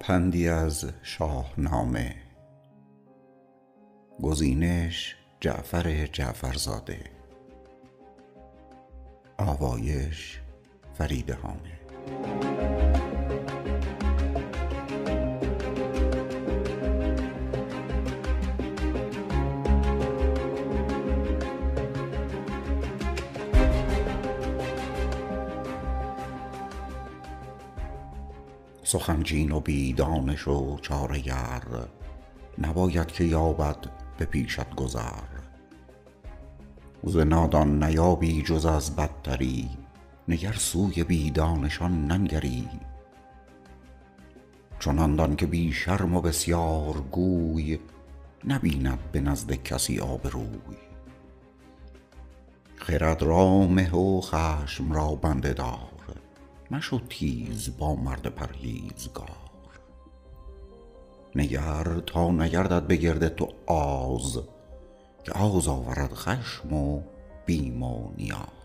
پندی از شاهنامه. گزینش جعفر جعفرزاده. آوایش فرید هامه. سخنچین و بی دانش و چاره گر، نباید که یابد به پیشت گذر. ز نادان نیابی جز از بدتری، نگر سوی بی دانشان ننگری. چنان دان که بی شرم و بسیار گوی، نبیند به نزد کسی آبروی. خرد را مه و خشم را بنده دار، مشو تیز با مرد پرهیزگار. نگر تا نگردد به گرد تو آز، که آز آورد خشم و بیم و نیاز.